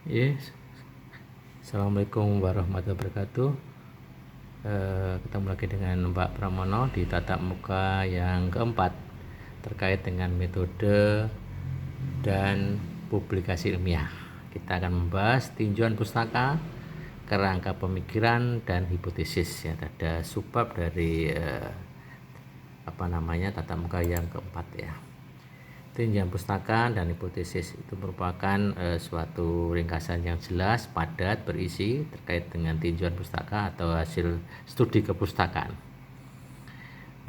Yes. Assalamualaikum warahmatullahi wabarakatuh. Ketemu lagi dengan Mbak Pramono di tatap muka yang keempat terkait dengan metode dan publikasi ilmiah. Kita akan membahas tinjauan pustaka, kerangka pemikiran, dan hipotesis. Ya, ada subbab dari tatap muka yang keempat ya. Tinjauan pustaka dan hipotesis itu merupakan suatu ringkasan yang jelas, padat, berisi terkait dengan tinjauan pustaka atau hasil studi kepustakaan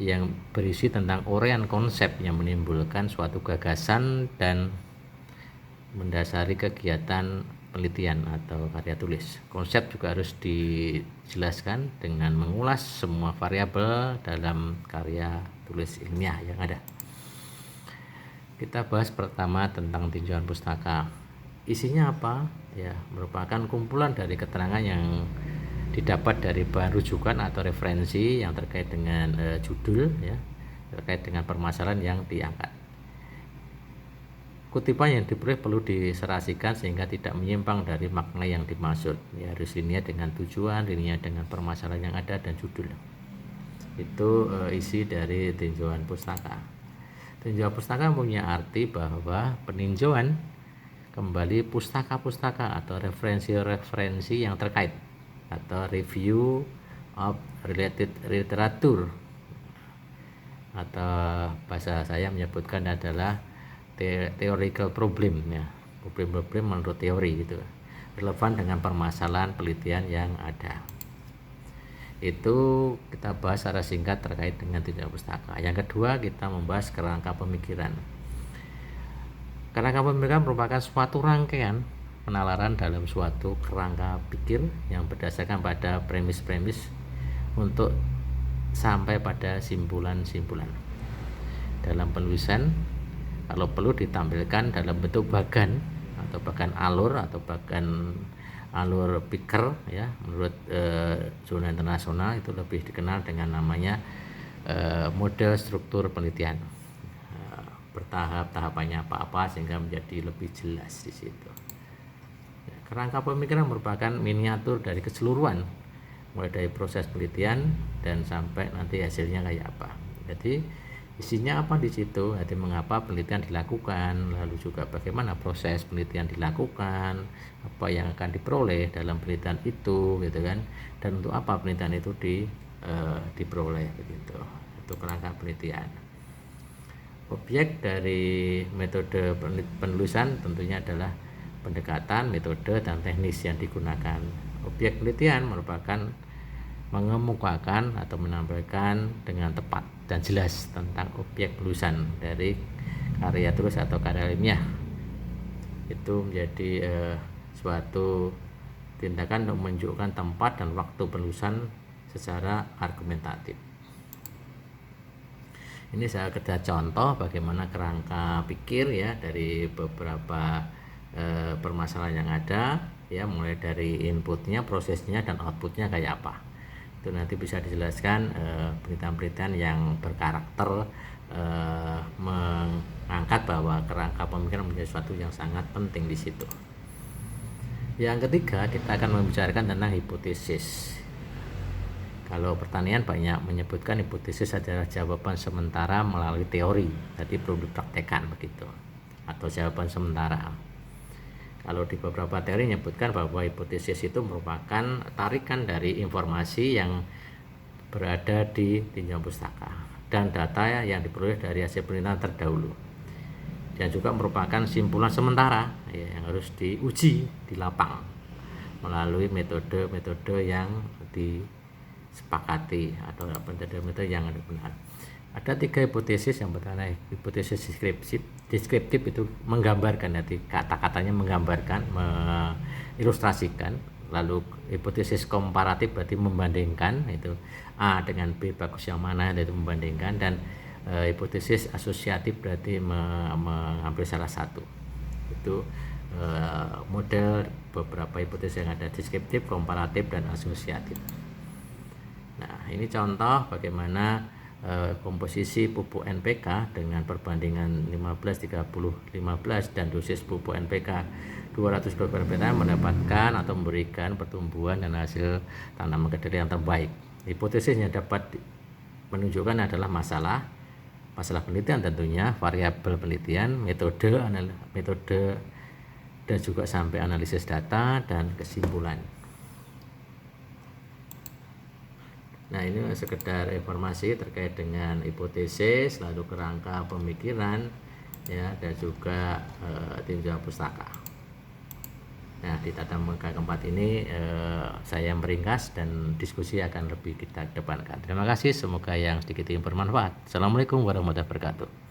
yang berisi tentang uraian konsep yang menimbulkan suatu gagasan dan mendasari kegiatan penelitian atau karya tulis. Konsep juga harus dijelaskan dengan mengulas semua variabel dalam karya tulis ilmiah yang ada. Kita bahas pertama tentang tinjauan pustaka. Isinya apa? Ya, merupakan kumpulan dari keterangan yang didapat dari bahan rujukan atau referensi yang terkait dengan judul ya, terkait dengan permasalahan yang diangkat. Kutipan yang diperoleh perlu diserasikan sehingga tidak menyimpang dari makna yang dimaksud. Ya, harus linear dengan tujuan, linear dengan permasalahan yang ada dan judul. Itu isi dari tinjauan pustaka. Tinjauan pustaka punya arti bahwa peninjauan kembali pustaka-pustaka atau referensi-referensi yang terkait atau review of related literature, atau bahasa saya menyebutkan adalah theoretical problem ya, problem-problem menurut teori gitu, relevan dengan permasalahan penelitian yang ada. Itu kita bahas secara singkat terkait dengan tinjauan pustaka. Yang kedua, kita membahas kerangka pemikiran. Kerangka pemikiran merupakan suatu rangkaian penalaran dalam suatu kerangka pikir yang berdasarkan pada premis-premis untuk sampai pada simpulan-simpulan. Dalam penulisan, kalau perlu ditampilkan dalam bentuk bagan atau bagan alur atau bagan alur pikir ya, menurut zona internasional itu lebih dikenal dengan namanya model struktur penelitian. Bertahap, tahapannya apa-apa sehingga menjadi lebih jelas di situ. Ya, kerangka pemikiran merupakan miniatur dari keseluruhan mulai dari proses penelitian dan sampai nanti hasilnya kayak apa. Jadi isinya apa di situ, jadi mengapa penelitian dilakukan, lalu juga bagaimana proses penelitian dilakukan, apa yang akan diperoleh dalam penelitian itu gitu kan, dan untuk apa penelitian itu diperoleh begitu. Itu kerangka penelitian. Objek dari metode penulisan tentunya adalah pendekatan, metode, dan teknis yang digunakan. Objek penelitian merupakan mengemukakan atau menampilkan dengan tepat dan jelas tentang objek penulisan dari karya tulis atau karya ilmiah. Itu menjadi suatu tindakan untuk menunjukkan tempat dan waktu penulisan secara argumentatif. Ini saya kerja contoh bagaimana kerangka pikir ya dari beberapa permasalahan yang ada ya, mulai dari inputnya, prosesnya, dan outputnya kayak apa. Itu nanti bisa dijelaskan penelitian-penelitian yang berkarakter mengangkat bahwa kerangka pemikiran menjadi sesuatu yang sangat penting di situ. Yang ketiga, kita akan membicarakan tentang hipotesis. Kalau pertanian banyak menyebutkan hipotesis adalah jawaban sementara melalui teori, jadi perlu dipraktekkan begitu, atau jawaban sementara. Kalau di beberapa teori menyebutkan bahwa hipotesis itu merupakan tarikan dari informasi yang berada di tinjauan pustaka dan data yang diperoleh dari hasil penelitian terdahulu, dan juga merupakan simpulan sementara ya, yang harus diuji di lapang melalui metode-metode yang disepakati atau metode-metode yang benar. Ada 3 hipotesis. Yang pertama hipotesis deskriptif itu menggambarkan, nanti kata-katanya menggambarkan, mengilustrasikan. Lalu hipotesis komparatif berarti membandingkan, itu A dengan B bagus yang mana, itu membandingkan. Dan hipotesis asosiatif berarti mengambil salah satu. Itu model beberapa hipotesis yang ada, deskriptif, komparatif, dan asosiatif. Nah, ini contoh bagaimana komposisi pupuk NPK dengan perbandingan 15-30-15 dan dosis pupuk NPK 200 kg/ha mendapatkan atau memberikan pertumbuhan dan hasil tanaman kedelai yang terbaik. Hipotesis yang dapat menunjukkan adalah masalah penelitian, tentunya variabel penelitian, metode dan juga sampai analisis data dan kesimpulan. Nah, ini sekedar informasi terkait dengan hipotesis, lalu kerangka pemikiran, ya, dan juga tinjauan pustaka. Nah, di tatap muka keempat ini saya meringkas dan diskusi akan lebih kita kedepankan. Terima kasih, semoga yang sedikit ini bermanfaat. Assalamualaikum warahmatullahi wabarakatuh.